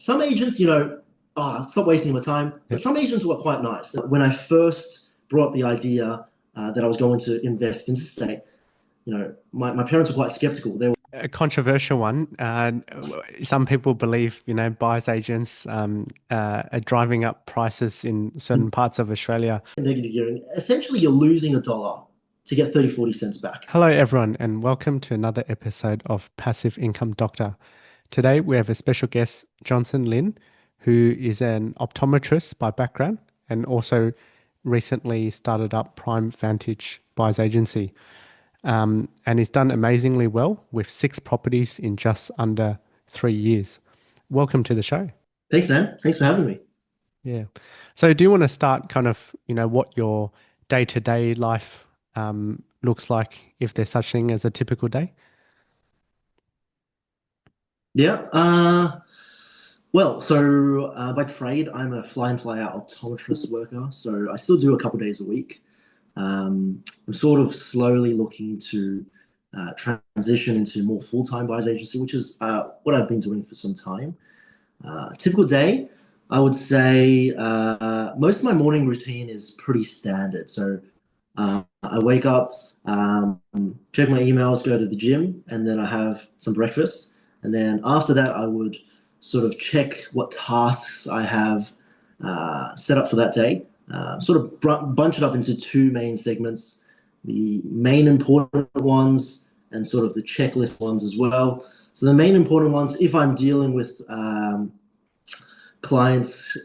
some agents, stop wasting my time. But Yep. some agents were quite nice. When I first brought the idea that I was going to invest interstate, my parents were quite skeptical. They were A controversial one. Some people believe, buyers agents are driving up prices in certain parts of Australia. negative gearing. Essentially, you're losing a dollar to get 30, 40 cents back. Hello, everyone, and welcome to another episode of Passive Income Doctor. Today, we have a special guest, Johnson Lin, who is an optometrist by background and also recently started up Prime Vantage Buyers Agency. And he's done amazingly well with 6 properties in just under 3 years. Welcome to the show. Thanks, man. Thanks for having me. Yeah. So do you want to start kind of, what your day-to-day life looks like, if there's such thing as a typical day? Yeah. By trade, I'm a fly in, fly out optometrist worker. So I still do a couple days a week. I'm sort of slowly looking to transition into more full-time buyers agency, which is what I've been doing for some time. Typical day, I would say most of my morning routine is pretty standard. So I wake up, check my emails, go to the gym, and then I have some breakfast. And then after that, I would sort of check what tasks I have set up for that day. Sort of bunch it up into 2 main segments, the main important ones and sort of the checklist ones as well. So the main important ones, if I'm dealing with clients,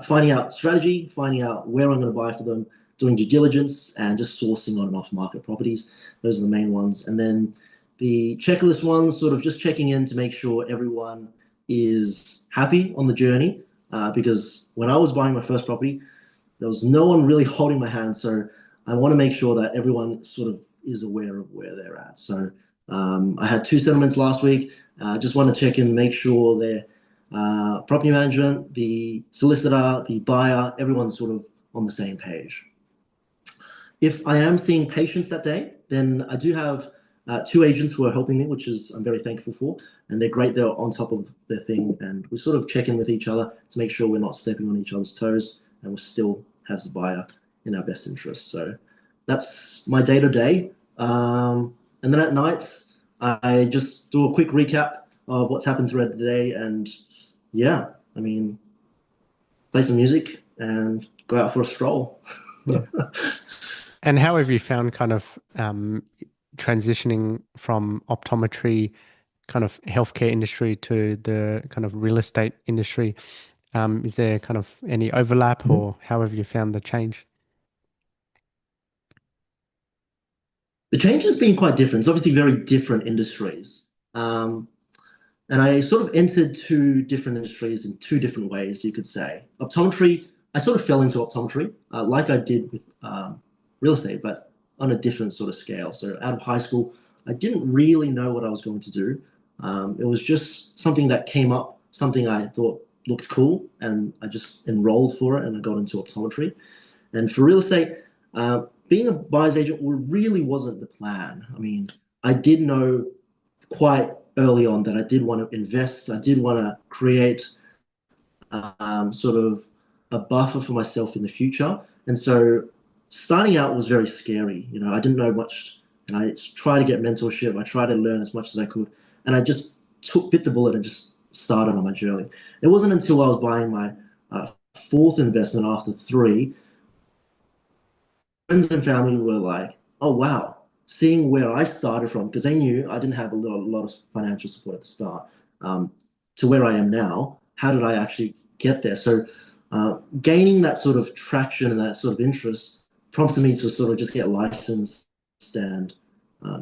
finding out strategy, finding out where I'm going to buy for them, doing due diligence, and just sourcing on and off market properties. Those are the main ones. And then the checklist ones, sort of just checking in to make sure everyone is happy on the journey. Because when I was buying my first property, there was no one really holding my hand. So I want to make sure that everyone sort of is aware of where they're at. So I had 2 settlements last week. Just want to check in, make sure they're property management, the solicitor, the buyer, everyone's sort of on the same page. If I am seeing patients that day, then I do have 2 agents who are helping me, which is I'm very thankful for, and they're great. They're on top of their thing, and we sort of check in with each other to make sure we're not stepping on each other's toes, and we still have the buyer in our best interest. So that's my day to day. And then at night, I just do a quick recap of what's happened throughout the day, and yeah, I mean, play some music and go out for a stroll. Yeah. And how have you found kind of transitioning from optometry, kind of healthcare industry to the kind of real estate industry? Is there kind of any overlap, or how have you found the change? The change has been quite different. It's obviously very different industries. And I sort of entered 2 different industries in 2 different ways, you could say. Optometry, I sort of fell into optometry, like I did with real estate, but on a different sort of scale. So out of high school, I didn't really know what I was going to do. It was just something that came up, something I thought looked cool, and I just enrolled for it and I got into optometry. And for real estate, being a buyer's agent really wasn't the plan. I mean, I did know quite early on that I did want to invest. I did want to create sort of a buffer for myself in the future. And so starting out was very scary. I didn't know much, and I tried to get mentorship. I tried to learn as much as I could, and I just bit the bullet and just started on my journey. It wasn't until I was buying my 4th investment after 3, friends and family were like, "Oh wow." Seeing where I started from, because they knew I didn't have a lot of financial support at the start, to where I am now. How did I actually get there? So gaining that sort of traction and that sort of interest prompted me to sort of just get licensed and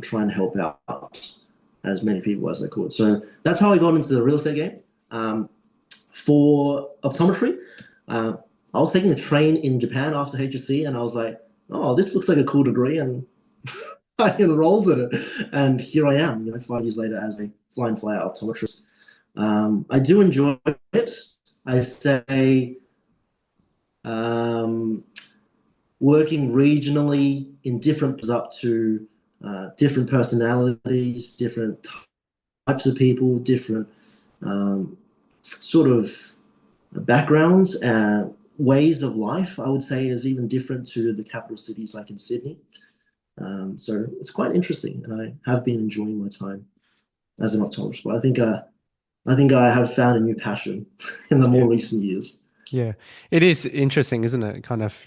try and help out as many people as I could. So that's how I got into the real estate game. For optometry, I was taking a train in Japan after HSC, and I was like, "Oh, this looks like a cool degree," and I enrolled in it, and here I am, 5 years later as a fly in, fly out optometrist. I do enjoy it. I say working regionally in different up to different personalities, different types of people, different sort of backgrounds and ways of life, I would say, is even different to the capital cities like in Sydney. So it's quite interesting, and I have been enjoying my time as an optometrist. But I think I have found a new passion in the Yeah. more recent years. Yeah, it is interesting, isn't it? Kind of,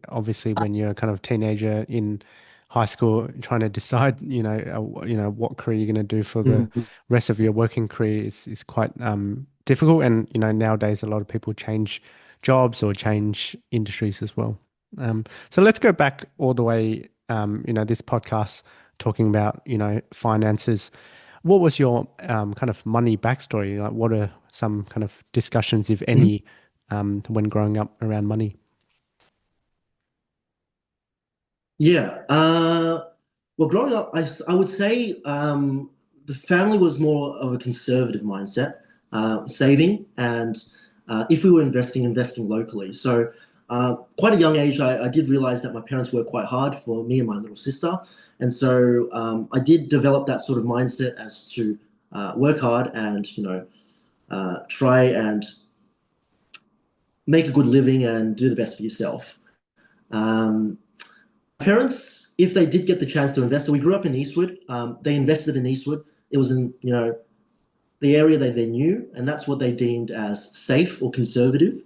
obviously when you're kind of teenager in high school trying to decide, what career you're going to do for the Mhm. rest of your working career is quite difficult. And, nowadays a lot of people change jobs or change industries as well. So let's go back all the way, this podcast talking about, finances. What was your kind of money backstory? Like, what are some kind of discussions, if any, when growing up around money? Yeah. Well, growing up, I would say the family was more of a conservative mindset, saving, and if we were investing locally. So, quite a young age, I did realize that my parents worked quite hard for me and my little sister. And so I did develop that sort of mindset as to work hard and, try and make a good living and do the best for yourself. Um, Parents, if they did get the chance to invest, so we grew up in Eastwood. They invested in Eastwood. It was in, the area that they knew, and that's what they deemed as safe or conservative.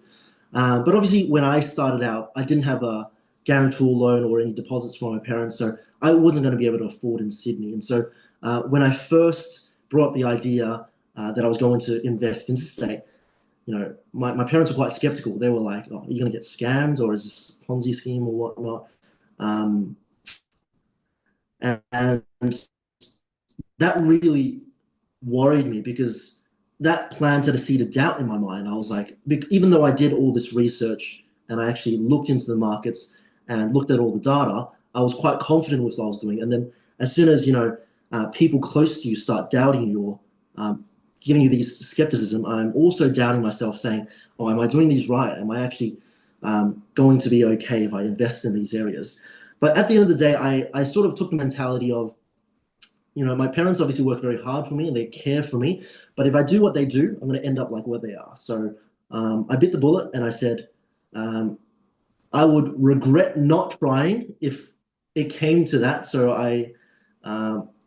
But obviously, when I started out, I didn't have a guarantor loan or any deposits from my parents, so I wasn't going to be able to afford in Sydney. And so, when I first brought the idea that I was going to invest interstate, my parents were quite skeptical. They were like, "Oh, are you going to get scammed, or is this a Ponzi scheme or whatnot?" Um, and that really worried me because that planted a seed of doubt in my mind. I was like, even though I did all this research and I actually looked into the markets and looked at all the data, I was quite confident with what I was doing. And then as soon as people close to you start doubting you or giving you these skepticism, I'm also doubting myself, saying, "Oh, am I doing these right? Am I actually going to be okay if I invest in these areas?" But at the end of the day, I sort of took the mentality of, my parents obviously work very hard for me and they care for me. But if I do what they do, I'm going to end up like where they are. So I bit the bullet and I said, um, I would regret not trying if it came to that. So I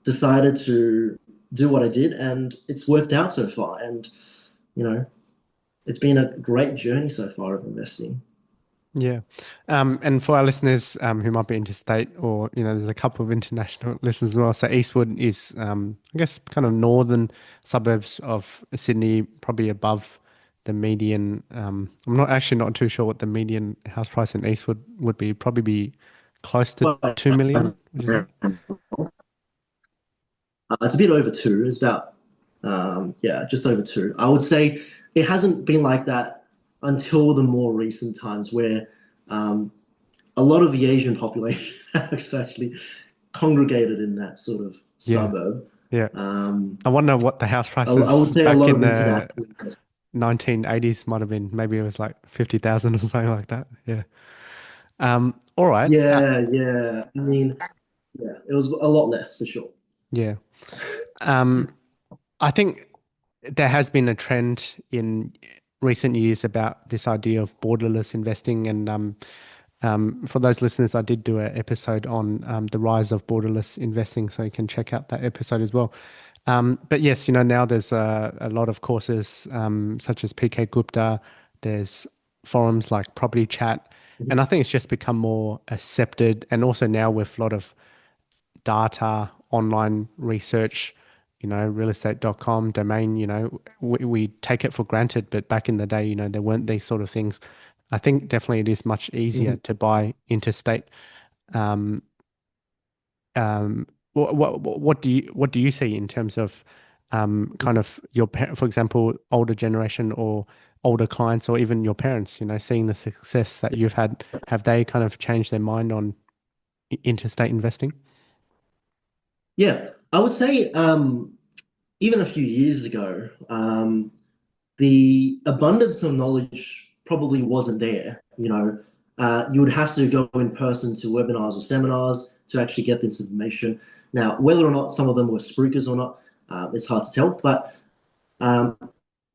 decided to do what I did, and it's worked out so far. And, you know, it's been a great journey so far of investing. Yeah. And for our listeners who might be interstate or, there's a couple of international listeners as well. So Eastwood is, I guess, kind of northern suburbs of Sydney, probably above the median. I'm not actually not too sure what the median house price in Eastwood would be. Probably be close to But 2 million, would you say? it's a bit over two. It's about, yeah, just over two. I would say it hasn't been like that until the more recent times where um, a lot of the Asian population has actually congregated in that sort of Yeah. suburb. Yeah. Um, I wonder what the house I prices would say a back lot in of the international investors. 1980s might have been. Maybe it was like 50,000 or something like that. Yeah. All right. Yeah, yeah. I mean, yeah, it was a lot less for sure. Yeah. Um, I think there has been a trend in recent years about this idea of borderless investing. And for those listeners, I did do an episode on the rise of borderless investing, so you can check out that episode as well. But yes, now there's a lot of courses such as PK Gupta, there's forums like Property Chat, and I think it's just become more accepted. And also now with a lot of data, online research, realestate.com domain, we take it for granted. But back in the day, there weren't these sort of things. I think definitely it is much easier Mhm. to buy interstate. Um, what do you see in terms of kind of for example, older generation or older clients or even your parents, seeing the success that you've had, have they kind of changed their mind on interstate investing? Yeah, I would say even a few years ago, the abundance of knowledge probably wasn't there. You would have to go in person to webinars or seminars to actually get this information. Now, whether or not some of them were spruikers or not, it's hard to tell. But um,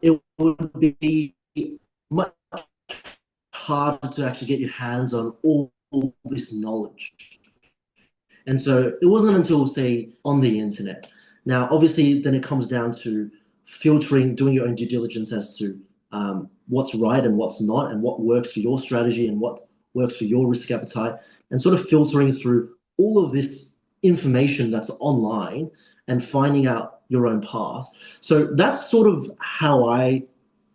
it would be much harder to actually get your hands on all this knowledge. And so it wasn't until, say, on the internet. Now, obviously, then it comes down to filtering, doing your own due diligence as to what's right and what's not, and what works for your strategy and what works for your risk appetite, and sort of filtering through all of this information that's online and finding out your own path. So that's sort of how I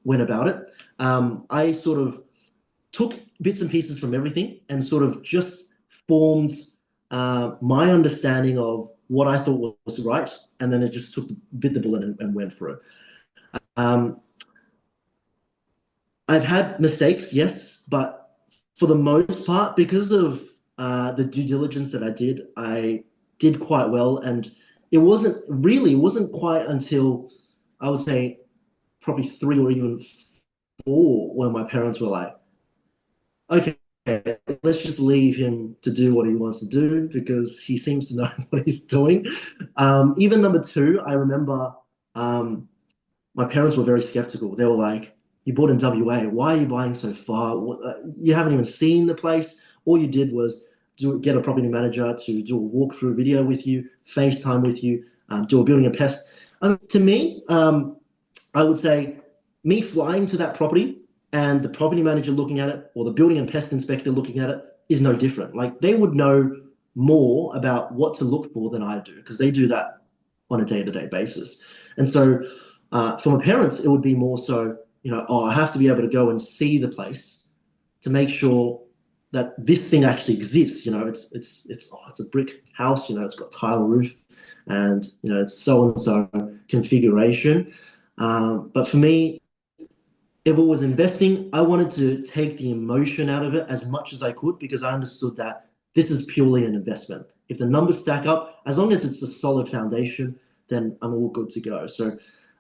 went about it. I sort of took bits and pieces from everything and sort of just formed my understanding of what I thought was right, and then it just bit the bullet and went for it. I've had mistakes, yes, but for the most part, because of the due diligence that I did quite well. And it wasn't quite until, I would say, probably 3 or even 4 when my parents were like, okay, let's just leave him to do what he wants to do because he seems to know what he's doing. Even number 2, I remember my parents were very skeptical. They were like, you bought in WA. Why are you buying so far? You haven't even seen the place. All you did was get a property manager to do a walkthrough video with you, FaceTime with you, do a building and pest. To me, I would say me flying to that property and the property manager looking at it or the building and pest inspector looking at it is no different. Like, they would know more about what to look for than I do because they do that on a day-to-day basis. And so for my parents, it would be more so, I have to be able to go and see the place to make sure that this thing actually exists. It's a brick house. It's got tile roof, and it's so and so configuration. But for me, if it was investing, I wanted to take the emotion out of it as much as I could because I understood that this is purely an investment. If the numbers stack up, as long as it's a solid foundation, then I'm all good to go. So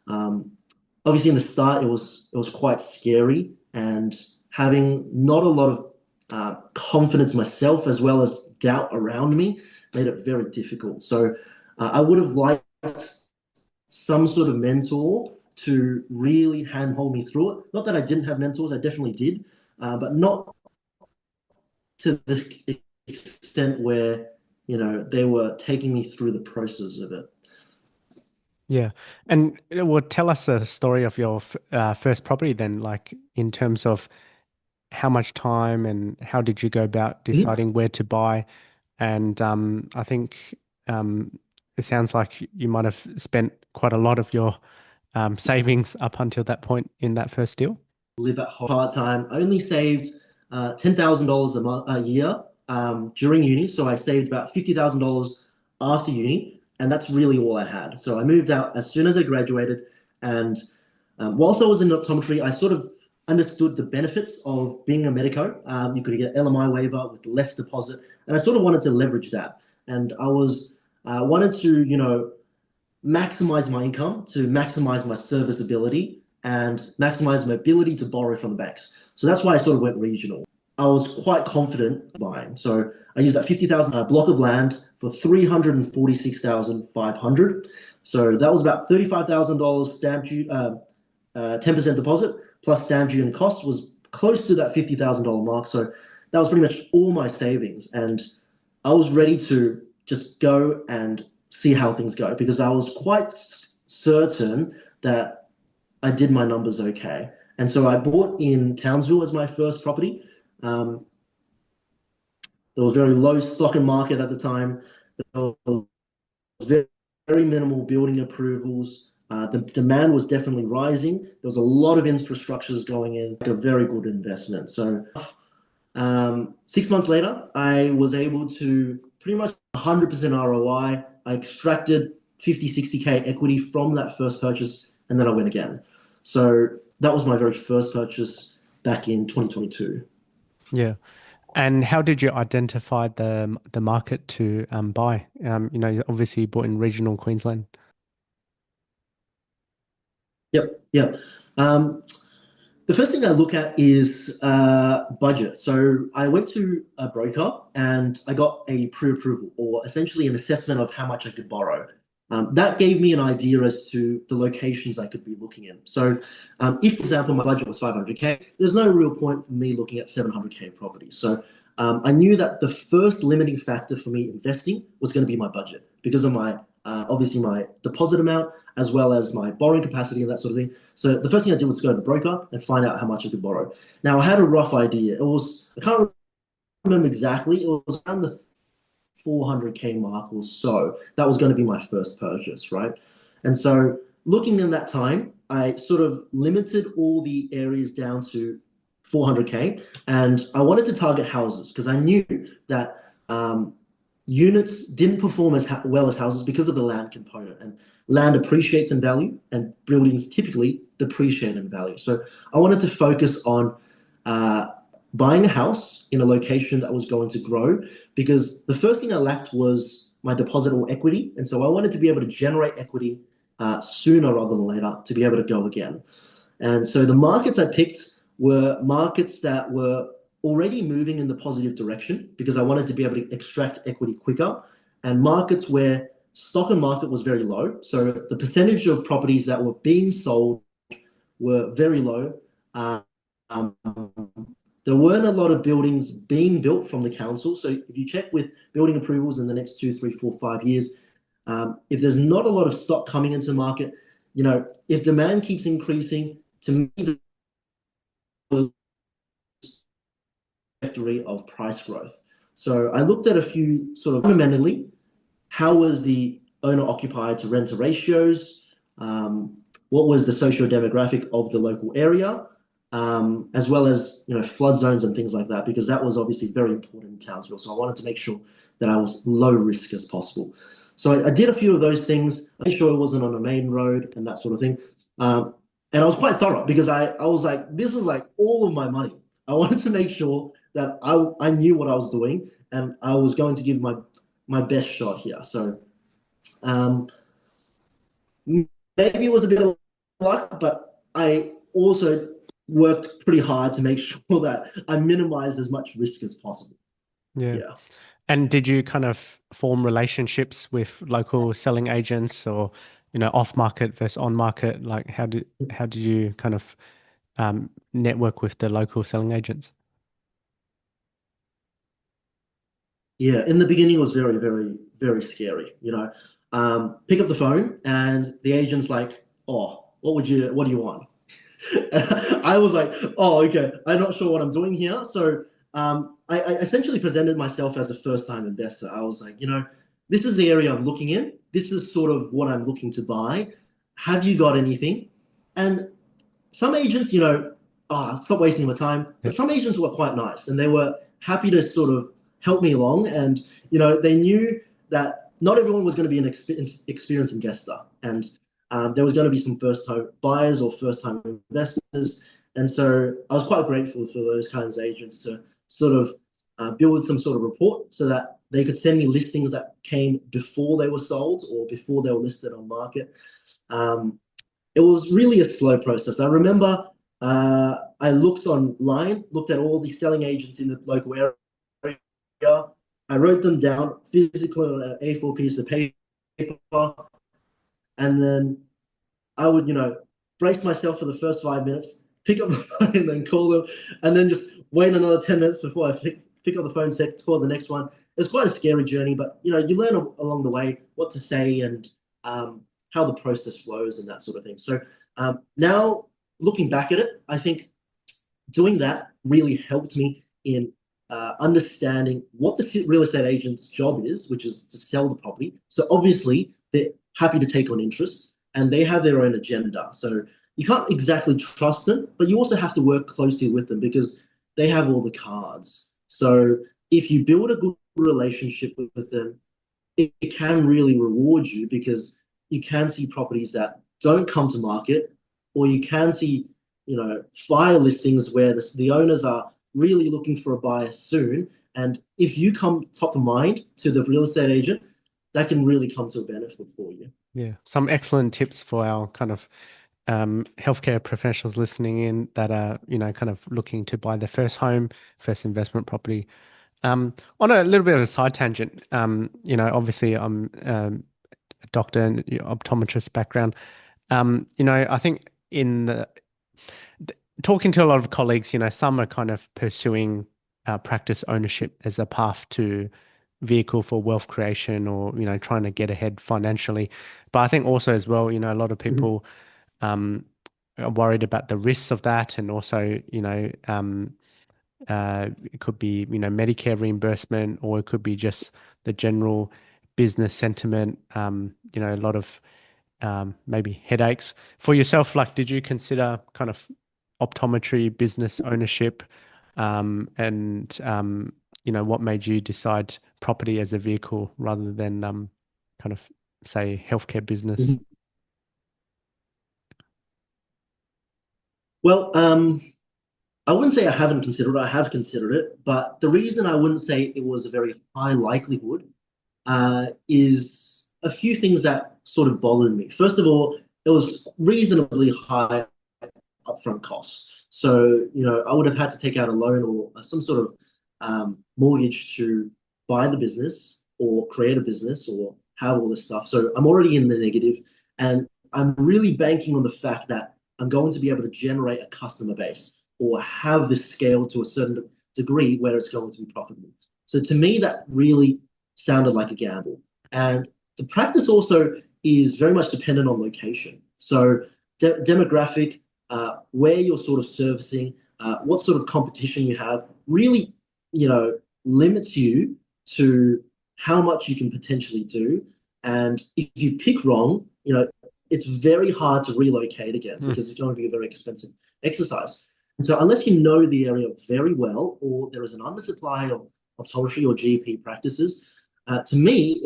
obviously in the start, it was quite scary, and having not a lot of confidence myself as well as doubt around me made it very difficult. So I would have liked some sort of mentor to really handhold me through it. Not that I didn't have mentors, I definitely did, but not to the extent where they were taking me through the process of it. Yeah. And tell us a story of your first property then, like in terms of how much time and how did you go about deciding where to buy? And I think it sounds like you might have spent quite a lot of your savings up until that point in that first deal. Live at part-time. I only saved $10,000 a year during uni. So I saved about $50,000 after uni, and that's really all I had. So I moved out as soon as I graduated, and whilst I was in optometry, I sort of understood the benefits of being a medico. You could get LMI waiver with less deposit, and I sort of wanted to leverage that. And I wanted to, maximize my income, to maximize my serviceability, and maximize my ability to borrow from the banks. So that's why I sort of went regional. I was quite confident buying. So I used that 50,000 block of land for 346,500. So that was about $35,000 stamp duty, 10% deposit plus stamp duty and cost was close to that $50,000 mark. So that was pretty much all my savings. And I was ready to just go and see how things go because I was quite certain that I did my numbers okay. And so I bought in Townsville as my first property. There was very low stock in market at the time. There was very, very minimal building approvals. The demand was definitely rising. There was a lot of infrastructures going in, like a very good investment. So 6 months later, I was able to pretty much 100% ROI. I extracted 50, 60K equity from that first purchase, and then I went again. So that was my very first purchase back in 2022. Yeah. And how did you identify the market to buy? Obviously you bought in regional Queensland. Yep. The first thing I look at is budget. So I went to a broker and I got a pre-approval, or essentially an assessment of how much I could borrow. That gave me an idea as to the locations I could be looking in. So, if, for example, my budget was 500K, there's no real point for me looking at 700K properties. So, I knew that the first limiting factor for me investing was going to be my budget because of my obviously my deposit amount as well as my borrowing capacity and that sort of thing. So the first thing I did was go to the broker and find out how much I could borrow. Now I had a rough idea. I can't remember exactly. It was around the 400K mark or so. That was going to be my first purchase, right? And so looking in that time, I sort of limited all the areas down to 400K, and I wanted to target houses because I knew that units didn't perform as well as houses because of the land component, and land appreciates in value, and buildings typically depreciate in value. So I wanted to focus on uh, buying a house in a location that was going to grow because the first thing I lacked was my deposit or equity. And so I wanted to be able to generate equity sooner rather than later to be able to go again. And so the markets I picked were markets that were already moving in the positive direction because I wanted to be able to extract equity quicker, and markets where stock and market was very low. So the percentage of properties that were being sold were very low. Um, there weren't a lot of buildings being built from the council. So if you check with building approvals in the next 2, 3, 4, 5 years, if there's not a lot of stock coming into the market, if demand keeps increasing, to me, the trajectory of price growth. So I looked at a few sort of fundamentally, how was the owner occupied to renter ratios? What was the socio-demographic of the local area? As well as flood zones and things like that, because that was obviously very important in Townsville. So I wanted to make sure that I was low risk as possible. So I did a few of those things. I made sure it wasn't on a main road and that sort of thing. And I was quite thorough because I was like, this is like all of my money. I wanted to make sure that I knew what I was doing and I was going to give my best shot here. So maybe it was a bit of luck, but I also worked pretty hard to make sure that I minimized as much risk as possible. Yeah. Yeah. And did you kind of form relationships with local selling agents or, off market versus on market? Like how did you kind of network with the local selling agents? Yeah, in the beginning it was very, very, very scary. Pick up the phone and the agent's like, "Oh, what do you want?" And I was like, "Oh, okay. I'm not sure what I'm doing here." So I essentially presented myself as a first-time investor. I was like, this is the area I'm looking in. This is sort of what I'm looking to buy. Have you got anything? And some agents, stop wasting my time. Yeah. But some agents were quite nice and they were happy to sort of help me along. And, they knew that not everyone was going to be an experienced investor. And there was going to be some first time buyers or first time investors. And so I was quite grateful for those kinds of agents to sort of build some sort of report so that they could send me listings that came before they were sold or before they were listed on market. It was really a slow process. I remember I looked online, looked at all the selling agents in the local area. I wrote them down physically on an A4 piece of paper, and then I would, brace myself for the first 5 minutes, pick up the phone, and then call them, and then just wait another 10 minutes before I pick up the phone, call the next one. It's quite a scary journey, but you learn along the way what to say and how the process flows and that sort of thing. So now looking back at it, I think doing that really helped me in understanding what the real estate agent's job is, which is to sell the property. So obviously they're happy to take on interest and they have their own agenda. So you can't exactly trust them, but you also have to work closely with them because they have all the cards. So if you build a good relationship with them, it can really reward you because you can see properties that don't come to market, or you can see, fire listings where the owners are really looking for a buyer soon. And if you come top of mind to the real estate agent, that can really come to a benefit for you. Yeah. Some excellent tips for our kind of healthcare professionals listening in that are, kind of looking to buy their first home, first investment property. On a little bit of a side tangent, obviously I'm doctor and your optometrist background. I think talking to a lot of colleagues, some are kind of pursuing practice ownership as a path to vehicle for wealth creation or, trying to get ahead financially. But I think also as well, a lot of Mhm. people are worried about the risks of that and also, it could be, Medicare reimbursement, or it could be just the general business sentiment, a lot of maybe headaches. For yourself, like, did you consider kind of optometry business ownership? And what made you decide property as a vehicle rather than kind of say healthcare business? Mhm. Well, I wouldn't say I haven't considered it. I have considered it, but the reason I wouldn't say it was a very high likelihood is a few things that sort of bothered me. First of all, it was reasonably high upfront costs. So, I would have had to take out a loan or some sort of mortgage to buy the business or create a business or have all this stuff. So I'm already in the negative, and I'm really banking on the fact that I'm going to be able to generate a customer base or have this scale to a certain degree where it's going to be profitable. So to me, that really sounded like a gamble. And the practice also is very much dependent on location. So demographic, where you're sort of servicing, what sort of competition you have, really, limits you to how much you can potentially do. And if you pick wrong, it's very hard to relocate again Mm, because it's going to be a very expensive exercise. And so, unless you know the area very well, or there is an undersupply of optometry or GP practices, to me,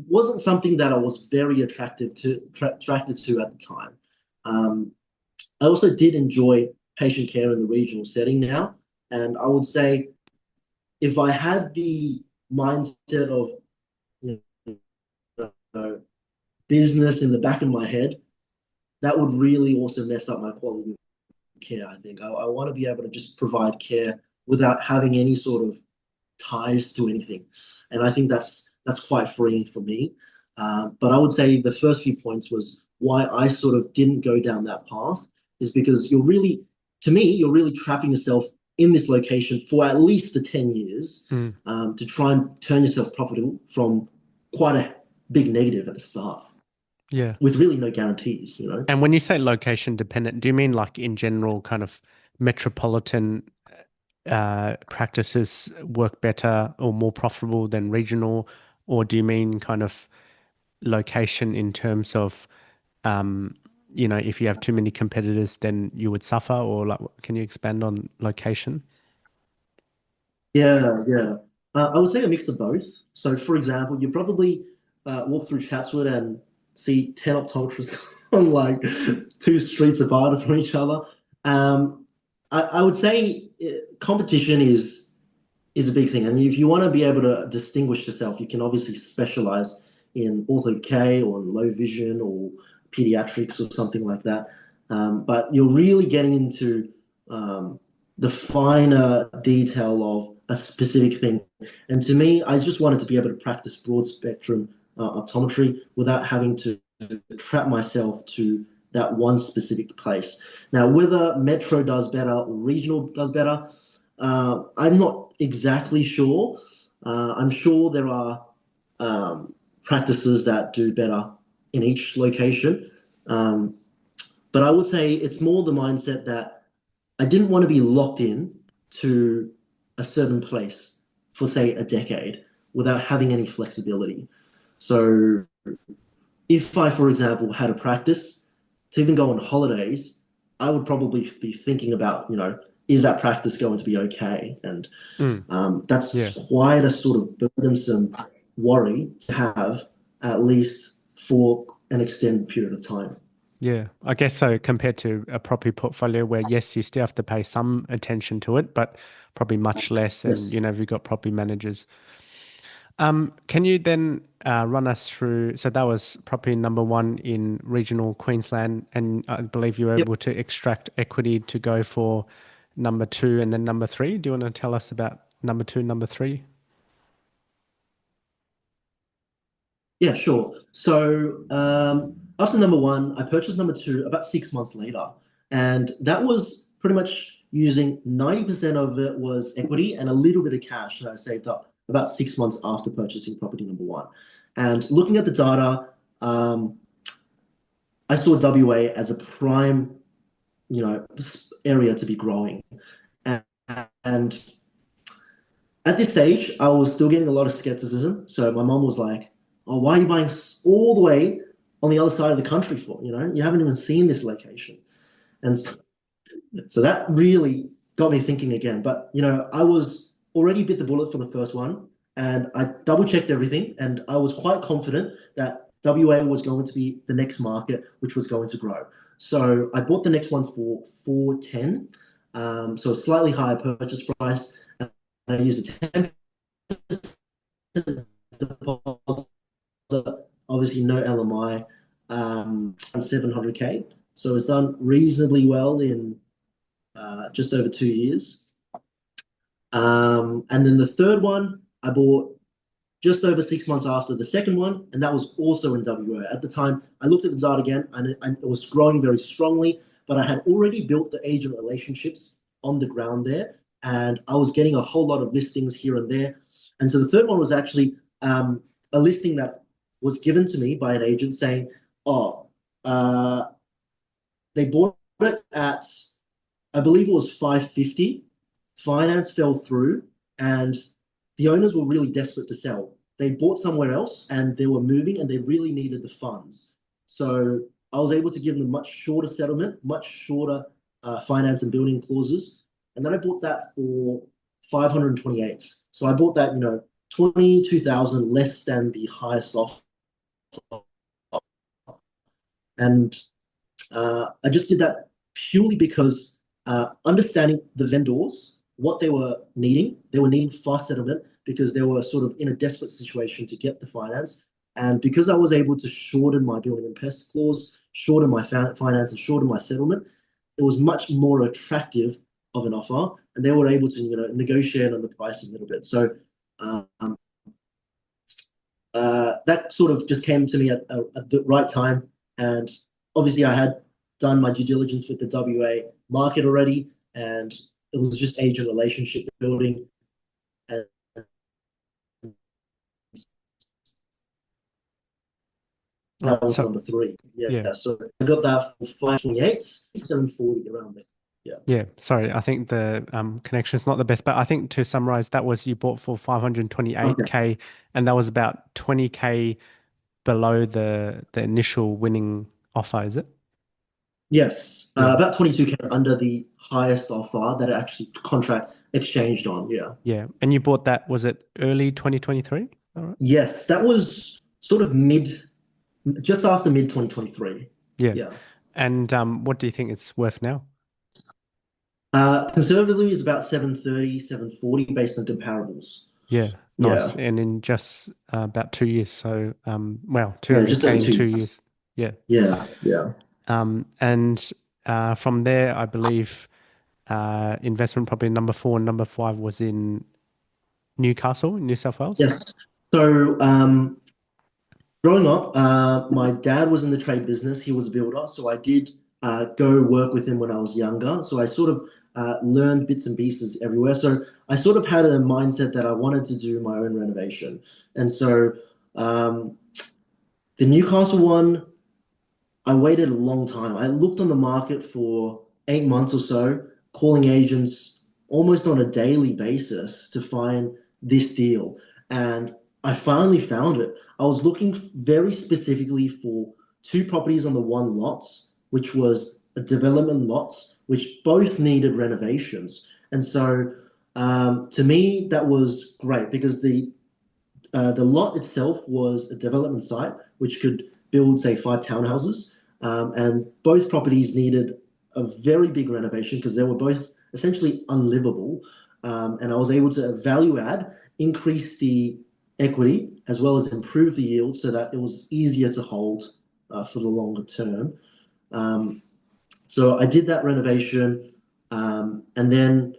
wasn't something that I was very attracted to at the time. Um, I also did enjoy patient care in the regional setting now, and I would say if I had the mindset of you know, business in the back of my head, that would really also mess up my quality of care. I think I want to be able to just provide care without having any sort of ties to anything, and I think that's quite freeing for me. But I would say the first few points was why I sort of didn't go down that path is because to me, you're really trapping yourself in this location for at least the 10 years mm. to try and turn yourself profitable from quite a big negative at the start Yeah. with really no guarantees. And when you say location dependent, do you mean like in general kind of metropolitan practices work better or more profitable than regional? Or do you mean kind of location in terms of, um, if you have too many competitors, then you would suffer? Or like, can you expand on location? Yeah, yeah. I would say a mix of both. So, for example, you probably walk through Chatswood and see 10 optometrists on like two streets apart from each other. I would say competition is a big thing. And if you want to be able to distinguish yourself, you can obviously specialize in ortho K or low vision or pediatrics or something like that. But you're really getting into um, the finer detail of a specific thing. And to me, I just wanted to be able to practice broad spectrum optometry without having to trap myself to that one specific place. Now, whether Metro does better or regional does better, I'm not exactly sure. I'm sure there are practices that do better in each location. Um, but I would say it's more the mindset that I didn't want to be locked in to a certain place for, say, a decade without having any flexibility. So if I, for example, had a practice to even go on holidays, I would probably be thinking about, is that practice going to be okay? And Mm, that's yeah. quite a sort of burdensome worry to have, at least for an extended period of time. Yeah, I guess so compared to a property portfolio where yes, you still have to pay some attention to it, but probably much less and Yes. you've got property managers. Can you then run us through, so that was property number one in regional Queensland, and I believe you were Yep. able to extract equity to go for number two and then number three. Do you want to tell us about number two, number three? Yeah, sure. So after number one, I purchased number two about 6 months later, and that was pretty much using 90% of it was equity and a little bit of cash that I saved up about 6 months after purchasing property number one. And looking at the data, um, I saw WA as a prime, area to be growing. And, and at this stage, I was still getting a lot of skepticism. So my mom was like, "Oh, why are you buying all the way on the other side of the country for? You haven't even seen this location." And so that really got me thinking again. But I was already bit the bullet for the first one, and I double checked everything, and I was quite confident that WA was going to be the next market, which was going to grow. So I bought the next one for 410, so a slightly higher purchase price. And I used a 10% deposit, obviously no LMI, and 700K. So it's done reasonably well in just over 2 years. And then the third one I bought just over 6 months after the second one, and that was also in WA. At the time, I looked at the data again, and it was growing very strongly, but I had already built the agent relationships on the ground there, and I was getting a whole lot of listings here and there. And so the third one was actually a listing that was given to me by an agent saying, "Oh, they bought it at, I believe it was 550. Finance fell through, and the owners were really desperate to sell. They bought somewhere else, and they were moving, and they really needed the funds. So I was able to give them much shorter settlement, much shorter finance and building clauses, and then I bought that for 528. So I bought that, 22,000 less than the highest offer, and I just did that purely because understanding the vendors, what they were needing fast settlement because they were sort of in a desperate situation to get the finance. And because I was able to shorten my building and pest clause, shorten my finance, and shorten my settlement, it was much more attractive of an offer. And they were able to, negotiate on the price a little bit. So um, that sort of just came to me at the right time. And obviously, I had done my due diligence with the WA market already, and it was just agent relationship building. And Oh, that was so number three. Yeah. yeah, So I got that for 528, 740 around there. Yeah. yeah. Sorry, I think the connection's not the best, but I think to summarize, that was you bought for Okay. 528K, and that was about 20K below the initial winning offer, is it? Yes. Yeah. About 22K under the highest offer that it actually contract exchanged on. Yeah. Yeah. And you bought that, was it early 2023? All right. Yes. That was sort of just after mid 2023. Yeah. Yeah. And what do you think it's worth now? Conservatively is about 730, 740 based on comparables. Yeah, nice. Yeah. And in just about 2 years. So, well, Yeah, just over 200K in two two years. years. Yeah. Yeah, yeah. And from there, I believe investment property number four and number five was in Newcastle, in New South Wales. Yes. So, growing up, my dad was in the trade business. He was a builder, so I did go work with him when I was younger. So I sort of learned bits and pieces everywhere. So I sort of had a mindset that I wanted to do my own renovation. And so um, the Newcastle one, I waited a long time. I looked on the market for 8 months or so, calling agents almost on a daily basis to find this deal. And I finally found it. I was looking very specifically for two properties on the one lot, which was a development lot, which both needed renovations. And so to me, that was great because the lot itself was a development site which could build, say, 5 townhouses, and both properties needed a very big renovation because they were both essentially unlivable. And I was able to value add, increase the equity, as well as improve the yield so that it was easier to hold for the longer term. Um, so I did that renovation, and then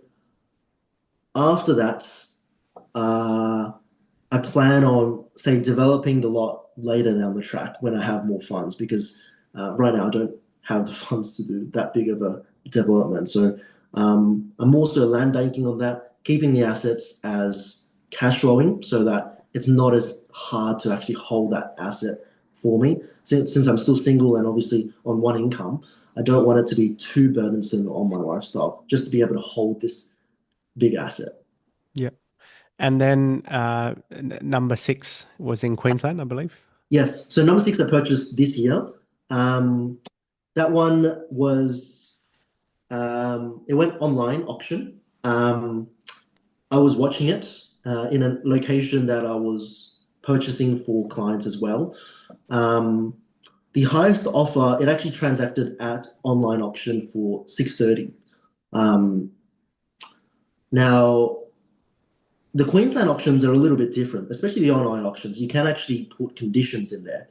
after that, uh, I plan on say, developing the lot later down the track when I have more funds, because right now I don't have the funds to do that big of a development. So I'm also land banking on that, keeping the assets as cash flowing so that it's not as hard to actually hold that asset for me. Since I'm still single and obviously on one income, I don't want it to be too burdensome on my lifestyle, just to be able to hold this big asset. Yeah. And then number 6 was in Queensland, I believe. Yes. So number six I purchased this year. Um, that one was it went online auction. I was watching it in a location that I was purchasing for clients as well. Um, the highest offer, it actually transacted at online auction for 630. Um, now the Queensland auctions are a little bit different, especially the online auctions. You can actually put conditions in there.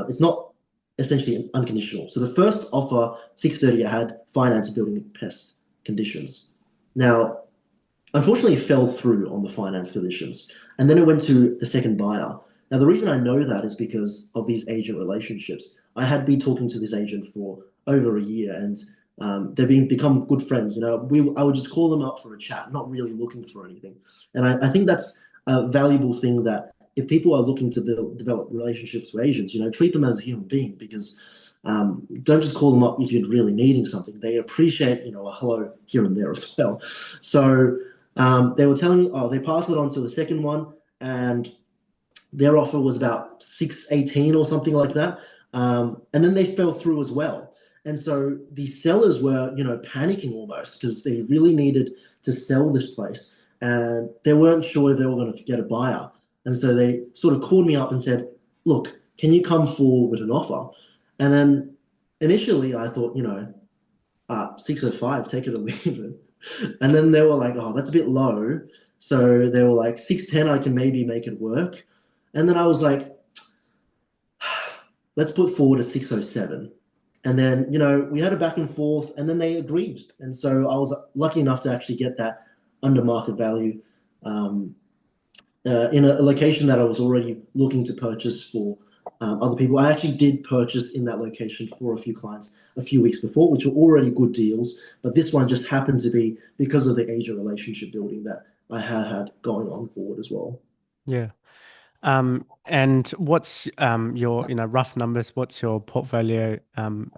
It's not essentially unconditional. So the first offer, 630, I had finance, building, pest conditions. Now, unfortunately, it fell through on the finance conditions, and then it went to the second buyer. Now, the reason I know that is because of these agent relationships. I had been talking to this agent for over a year, and they've become good friends. I would just call them up for a chat, not really looking for anything. And I think that's a valuable thing, that if people are looking to develop relationships with agents, treat them as a human being, because don't just call them up if you're really needing something. They appreciate, a hello here and there as well. So they were telling me, oh, they passed it on to the second one, and their offer was about 618 or something like that. And then they fell through as well. And so the sellers were, panicking almost, because they really needed to sell this place, and they weren't sure if they were going to get a buyer. And so they sort of called me up and said, look, can you come forward with an offer? And then initially I thought, 605, take it or leave it. And then they were like, oh, that's a bit low. So they were like, 610, I can maybe make it work. And then I was like, let's put forward a 607. And then, we had a back and forth, and then they agreed. And so I was lucky enough to actually get that under market value in a location that I was already looking to purchase for other people. I actually did purchase in that location for a few clients a few weeks before, which were already good deals. But this one just happened to be because of the agent relationship building that I had going on forward as well. Yeah. And what's your, rough numbers, what's your portfolio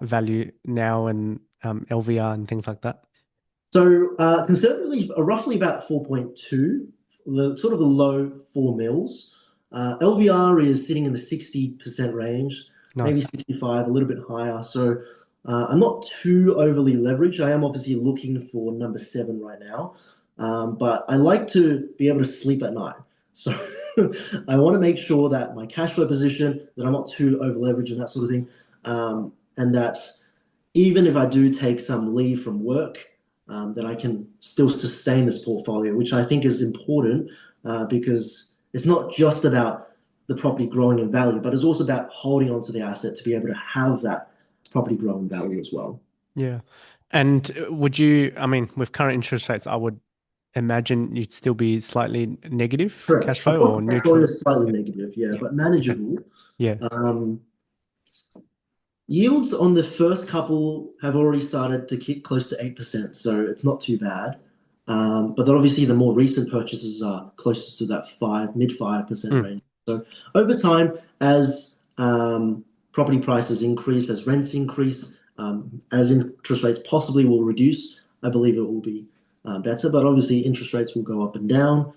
value now, and LVR and things like that? So conservatively, roughly about 4.2, sort of the low 4 mils. LVR is sitting in the 60% range, maybe Nice. 65, a little bit higher. So I'm not too overly leveraged. I am obviously looking for number 7 right now, but I like to be able to sleep at night. So I want to make sure that my cash flow position, that I'm not too over leveraged and that sort of thing, and that even if I do take some leave from work, that I can still sustain this portfolio, which I think is important, because it's not just about the property growing in value, but it's also about holding onto the asset to be able to have that property grow in value as well. Yeah. And would you, I mean, with current interest rates, I would imagine you'd still be slightly negative cash Correct. flow Across or the portfolio neutral. is slightly Yeah. negative, yeah, but Okay. manageable. Yeah. Um, Yields on the first couple have already started to keep close to 8%, so it's not too bad. But then obviously the more recent purchases are closer to that mid 5% Mm. range. So over time, as property prices increase, as rents increase, as interest rates possibly will reduce, I believe it will be better. But obviously interest rates will go up and down.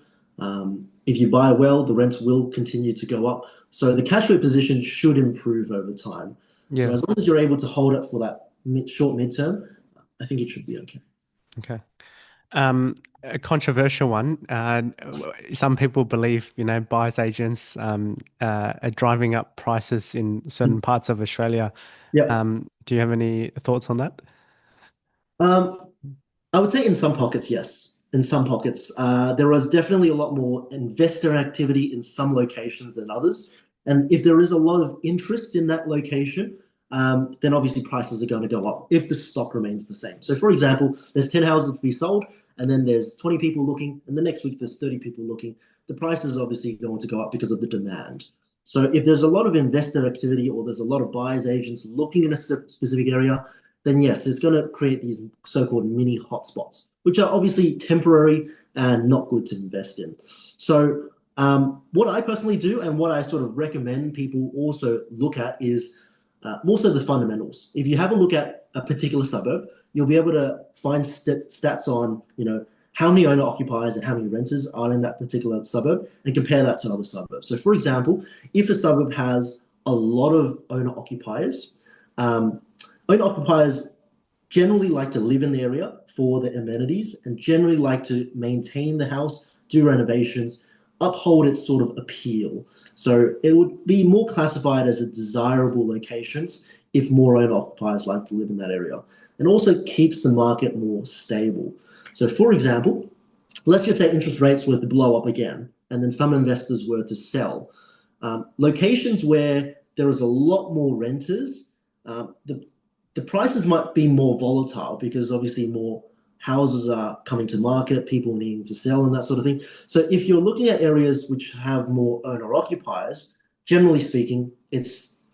If you buy well, the rents will continue to go up. So the cash flow position should improve over time. So Yeah. as long as you're able to hold it for that short midterm, I think it should be okay. Okay. A controversial one. Some people believe, buyers agents are driving up prices in certain parts of Australia. Yep. Do you have any thoughts on that? Um, I would say in some pockets, yes. In some pockets, there was definitely a lot more investor activity in some locations than others. And if there is a lot of interest in that location, then obviously prices are going to go up if the stock remains the same. So, for example, there's 10 houses to be sold, and then there's 20 people looking, and the next week there's 30 people looking. the price is obviously going to go up because of the demand. So if there's a lot of investor activity or there's a lot of buyers agents looking in a specific area, then yes, it's going to create these so-called mini hotspots, which are obviously temporary and not good to invest in. So what I personally do and what I sort of recommend people also look at is more so the fundamentals. If you have a look at a particular suburb, you'll be able to find stats on, how many owner occupiers and how many renters are in that particular suburb and compare that to other suburbs. So, for example, if a suburb has a lot of owner occupiers generally like to live in the area for the amenities and generally like to maintain the house, do renovations, uphold its sort of appeal. So it would be more classified as a desirable locations if more owner occupiers like to live in that area, and also keeps the market more stable. So for example, let's just say interest rates were to blow up again, and then some investors were to sell. Locations where there is a lot more renters, the prices might be more volatile because obviously more houses are coming to market, people needing to sell and that sort of thing. So if you're looking at areas which have more owner occupiers, generally speaking, it's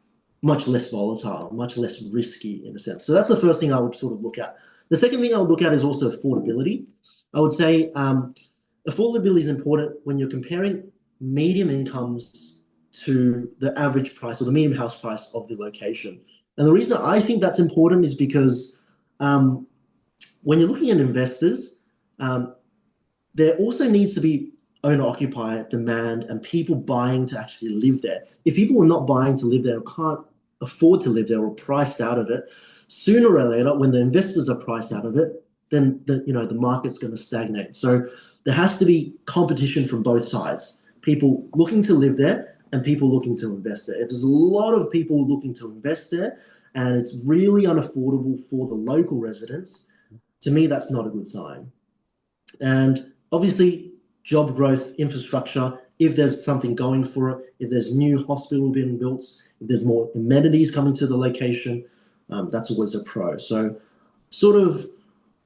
much less volatile, much less risky in a sense. So that's the first thing I would sort of look at. The second thing I would look at is also affordability. I would say affordability is important when you're comparing medium incomes to the average price or the medium house price of the location. And the reason I think that's important is because when you're looking at investors, there also needs to be owner occupier demand and people buying to actually live there. If people are not buying to live there or can't afford to live there or priced out of it, sooner or later, when the investors are priced out of it, then the market's going to stagnate. So there has to be competition from both sides. People looking to live there and people looking to invest there. If there's a lot of people looking to invest there and it's really unaffordable for the local residents, to me, that's not a good sign. And obviously, job growth, infrastructure, if there's something going for it, if there's new hospital being built, if there's more amenities coming to the location, that's always a pro. So sort of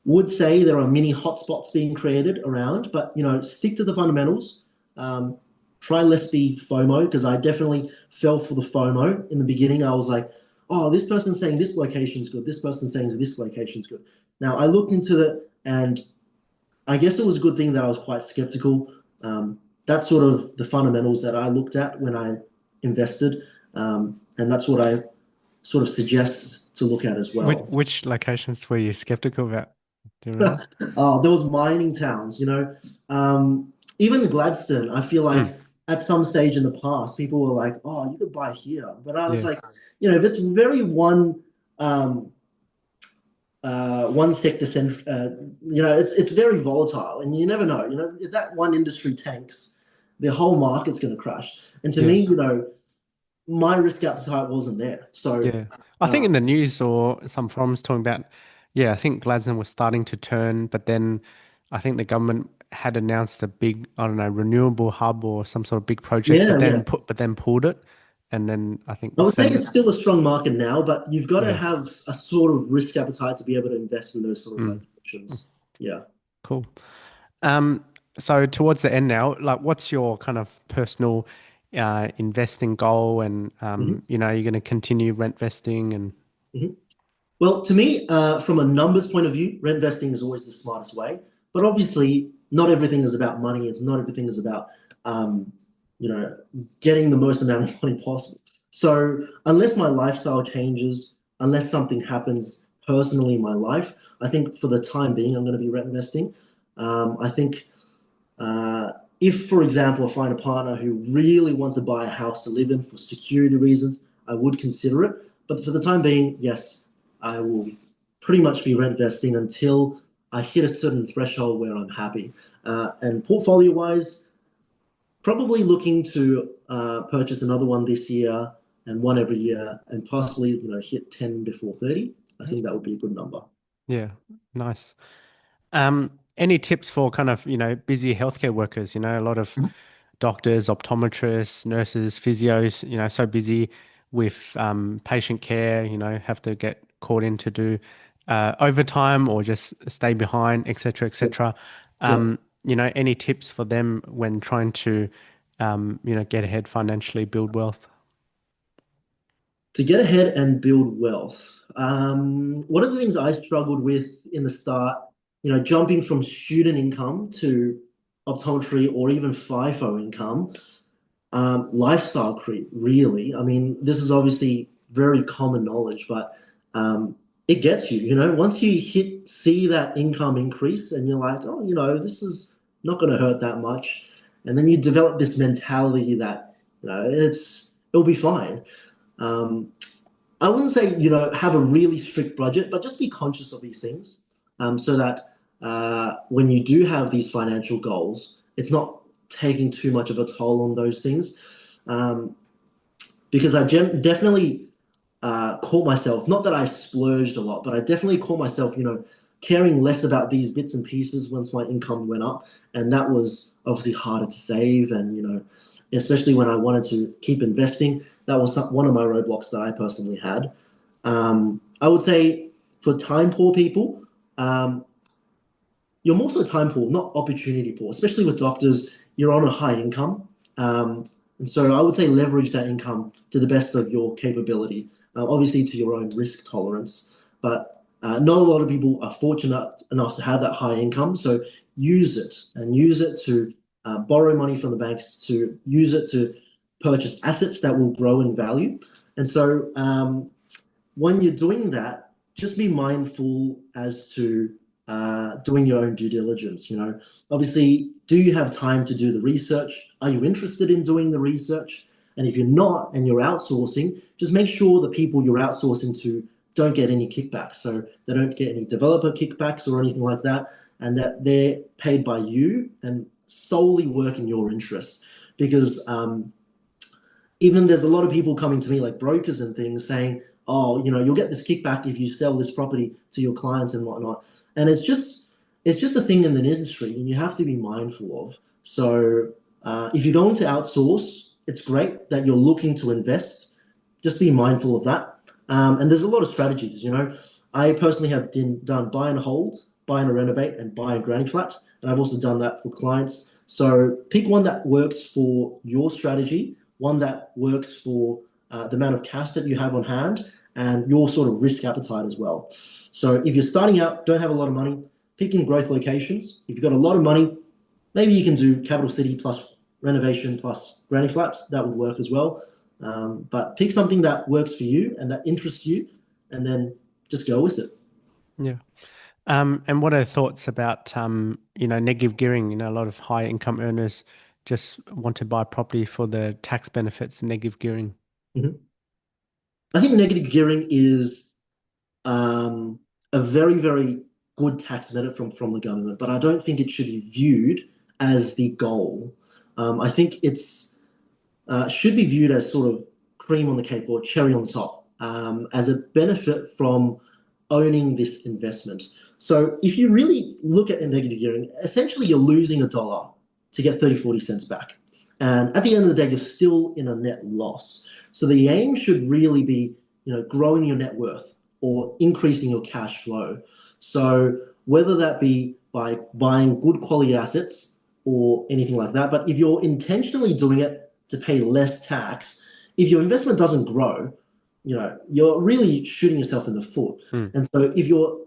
would say there are many hotspots being created around, but stick to the fundamentals. Try less be FOMO, because I definitely fell for the FOMO in the beginning. I was like, oh, this person's saying this location's good, this person's saying this location's good. Now I looked into it, and I guess it was a good thing that I was quite skeptical. That's sort of the fundamentals that I looked at when I invested, and that's what I sort of suggest to look at as well. Which locations were you skeptical about? Do you remember? Oh, there was mining towns, even Gladstone. I feel like Mm, at some stage in the past, people were like, "Oh, you could buy here," but I was yeah, like, if it's very um, one sector, it's very volatile, and you never know. If that one industry tanks, the whole market's going to crash. And to yeah. me, my risk appetite wasn't there. So, Yeah. I think uh, in the news or some forums talking about, yeah, I think Gladstone was starting to turn, but then I think the government had announced a big, I don't know, renewable hub or some sort of big project, yeah, yeah. but then pulled it. And then I think I would say some, it's still a strong market now, but you've got to yeah. have a sort of risk appetite to be able to invest in those sort of Mm, locations. Yeah. cool. Um, so towards the end now, like what's your kind of personal investing goal and Mhm, you're going to continue rent vesting and mhm. Well, to me, from a numbers point of view, rent investing is always the smartest way. But obviously, not everything is about money. It's not everything is about, um, you know, getting the most amount of money possible. So unless my lifestyle changes, unless something happens personally in my life, I think for the time being, I'm going to be rent investing. I think uh, if, for example, I find a partner who really wants to buy a house to live in for security reasons, I would consider it. But for the time being, yes, I will pretty much be rent vesting until I hit a certain threshold where I'm happy. And portfolio wise, probably looking to purchase another one this year and one every year, and possibly hit 10 before 30. I think that would be a good number. yeah, nice. Any tips for kind of, busy healthcare workers, a lot of doctors, optometrists, nurses, physios, so busy with patient care, have to get called in to do overtime or just stay behind, etc., Yep. etc. Yep. any tips for them when trying to, get ahead financially, build wealth? To get ahead and build wealth. One of the things I struggled with in the start, jumping from student income to optometry or even FIFO income, lifestyle creep, really. I mean, this is obviously very common knowledge, but it gets you, once you see that income increase and you're like, oh, this is not going to hurt that much. And then you develop this mentality that, it'll be fine. Um, I wouldn't say, have a really strict budget, but just be conscious of these things so that when you do have these financial goals, it's not taking too much of a toll on those things. Um, because I definitely caught myself, not that I splurged a lot, but I definitely caught myself, caring less about these bits and pieces once my income went up. And that was obviously harder to save. And, especially when I wanted to keep investing, that was one of my roadblocks that I personally had. I would say for time poor people, um, you're more so time poor, not opportunity poor, especially with doctors, you're on a high income. And so I would say leverage that income to the best of your capability, obviously to your own risk tolerance. But not a lot of people are fortunate enough to have that high income. So use it and use it to borrow money from the banks, to use it to purchase assets that will grow in value. And so when you're doing that, just be mindful as to doing your own due diligence. Obviously, do you have time to do the research? Are you interested in doing the research? And if you're not and you're outsourcing, just make sure the people you're outsourcing to don't get any kickbacks. So they don't get any developer kickbacks or anything like that, and that they're paid by you and solely work in your interests. Because even there's a lot of people coming to me like brokers and things saying, oh, you'll get this kickback if you sell this property to your clients and whatnot. And it's just a thing in the industry and you have to be mindful of. So if you're going to outsource, it's great that you're looking to invest. Just be mindful of that. And there's a lot of strategies, I personally have done buy and hold, buy and renovate, and buy and granny flat. And I've also done that for clients. So pick one that works for your strategy, one that works for the amount of cash that you have on hand and your sort of risk appetite as well. So if you're starting out, don't have a lot of money, pick in growth locations. If you've got a lot of money, maybe you can do capital city plus renovation plus granny flats. That would work as well. But pick something that works for you and that interests you, and then just go with it. Yeah. And what are thoughts about, negative gearing? A lot of high income earners just want to buy property for the tax benefits, negative gearing. Mhm. I think negative gearing is a very, very good tax benefit from the government, but I don't think it should be viewed as the goal. I think it's should be viewed as sort of cream on the cake or cherry on the top, as a benefit from owning this investment. So if you really look at negative gearing, essentially you're losing a dollar to get 30, 40 cents back. And at the end of the day, you're still in a net loss. So the aim should really be, growing your net worth or increasing your cash flow. So whether that be by buying good quality assets or anything like that, but if you're intentionally doing it to pay less tax, if your investment doesn't grow, you're really shooting yourself in the foot. Hmm. And so if you're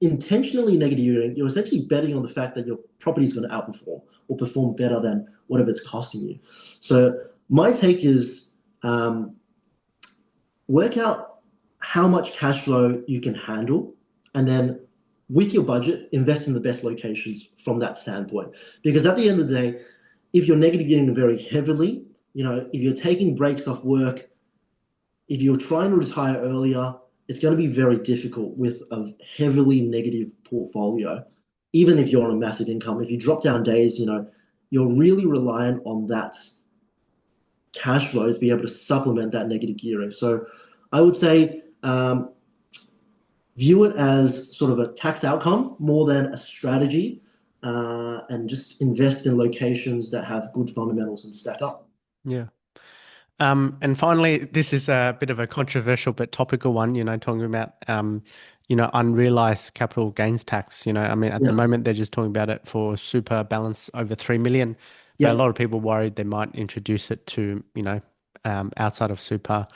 intentionally negative, you're essentially betting on the fact that your property is going to outperform or perform better than whatever it's costing you. So my take is work out how much cash flow you can handle, and then with your budget, invest in the best locations from that standpoint. Because at the end of the day, if you're negative getting very heavily, if you're taking breaks off work, if you're trying to retire earlier, it's going to be very difficult with a heavily negative portfolio. Even if you're on a massive income, if you drop down days, you're really reliant on that cash flow to be able to supplement that negative gearing. So I would say view it as sort of a tax outcome more than a strategy, and just invest in locations that have good fundamentals and stack up. Yeah. And finally, this is a bit of a controversial but topical one, talking about unrealized capital gains tax. I mean, at the Yes. moment, they're just talking about it for super balance over 3 million, but a Yep. lot of people worried they might introduce it to, outside of super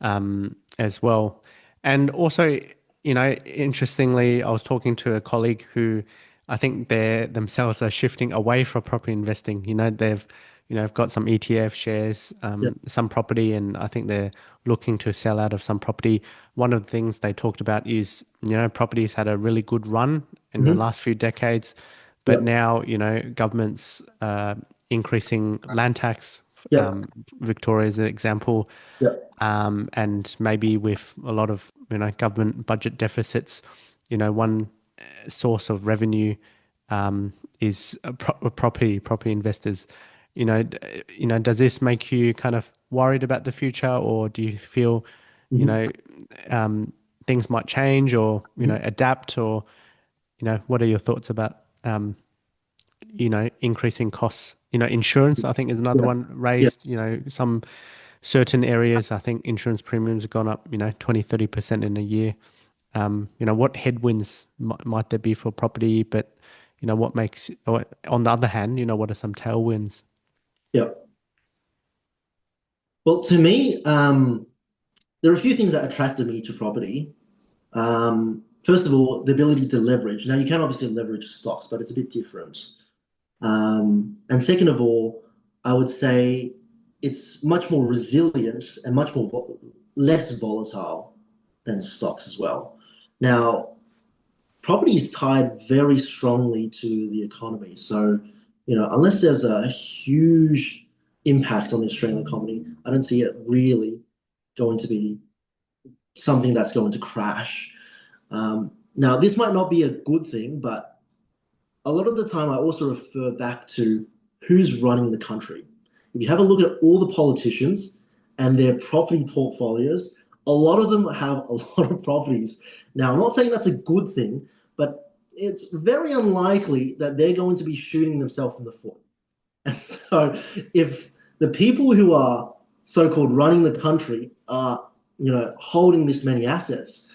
as well. And also, interestingly, I was talking to a colleague who I think they themselves are shifting away from property investing. They've got some ETF shares, Yep. some property, and I think they're looking to sell out of some property. One of the things they talked about is, properties had a really good run in the Hmm. last few decades, but Yep. now, governments increasing land tax. Yep. Victoria is an example, Yep. and maybe with a lot of government budget deficits, one source of revenue is property investors. Does this make you kind of worried about the future, or do you feel, you Hmm. know, um, things might change, or adapt, or what are your thoughts about increasing costs? Insurance, I think, is another Yeah. one Yeah. raised. Some certain areas, I think insurance premiums have gone up, 20-30% in a year. What headwinds might there be for property? But, what makes, or on the other hand, what are some tailwinds? Yeah. Well, to me, there are a few things that attracted me to property. First of all, the ability to leverage. Now, you can obviously leverage stocks, but it's a bit different. And second of all, I would say it's much more resilient and much more less volatile than stocks as well. Now, property is tied very strongly to the economy. So, unless there's a huge impact on the Australian economy, I don't see it really going to be something that's going to crash. Now, this might not be a good thing, but a lot of the time I also refer back to who's running the country. If you have a look at all the politicians and their property portfolios, a lot of them have a lot of properties. Now, I'm not saying that's a good thing, but it's very unlikely that they're going to be shooting themselves in the foot. And so, if the people who are so-called running the country are, holding this many assets,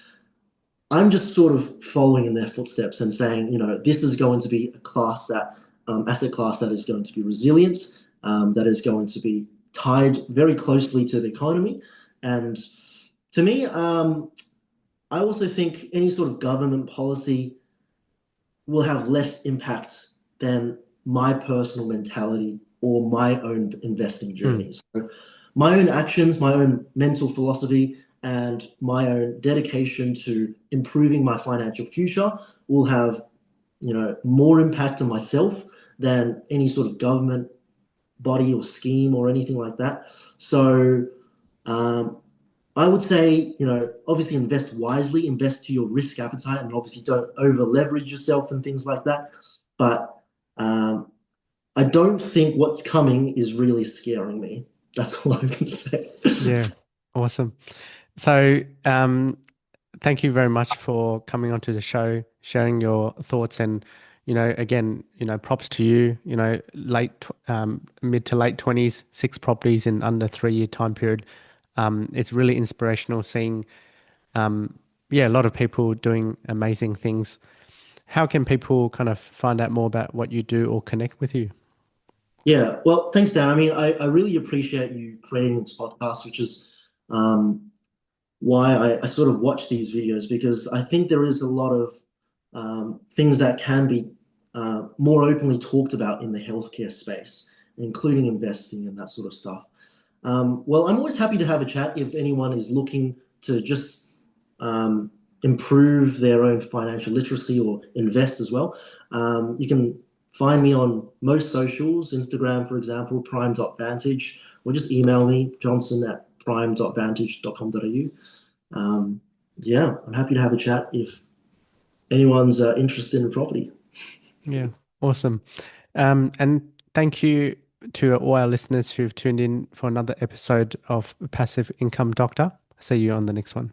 I'm just sort of following in their footsteps and saying, this is going to be a asset class that is going to be resilient, that is going to be tied very closely to the economy. And to me, I also think any sort of government policy will have less impact than my personal mentality or my own investing Mm, journeys. So my own actions, my own mental philosophy, and my own dedication to improving my financial future will have, more impact on myself than any sort of government body or scheme or anything like that. So um, I would say, obviously invest wisely, invest to your risk appetite, and obviously don't over leverage yourself and things like that. But um, I don't think what's coming is really scaring me. That's all I can say. yeah, awesome. So, thank you very much for coming onto the show, sharing your thoughts, and again, props to you. Mid to late 20s, 6 properties in under 3 year time period. It's really inspirational seeing, um, yeah, a lot of people doing amazing things. How can people kind of find out more about what you do or connect with you? Yeah, well, thanks, Dan. I mean, I really appreciate you creating this podcast, which is um, why I sort of watch these videos because I think there is a lot of things that can be more openly talked about in the healthcare space, including investing and that sort of stuff. Well, I'm always happy to have a chat if anyone is looking to just um, improve their own financial literacy or invest as well. You can find me on most socials, Instagram, for example, prime.vantage, or just email me, johnson at prime.vantage.com.au. Yeah, I'm happy to have a chat if anyone's interested in property. Yeah, awesome. And thank you to all our listeners who've tuned in for another episode of Passive Income Doctor. See you on the next one.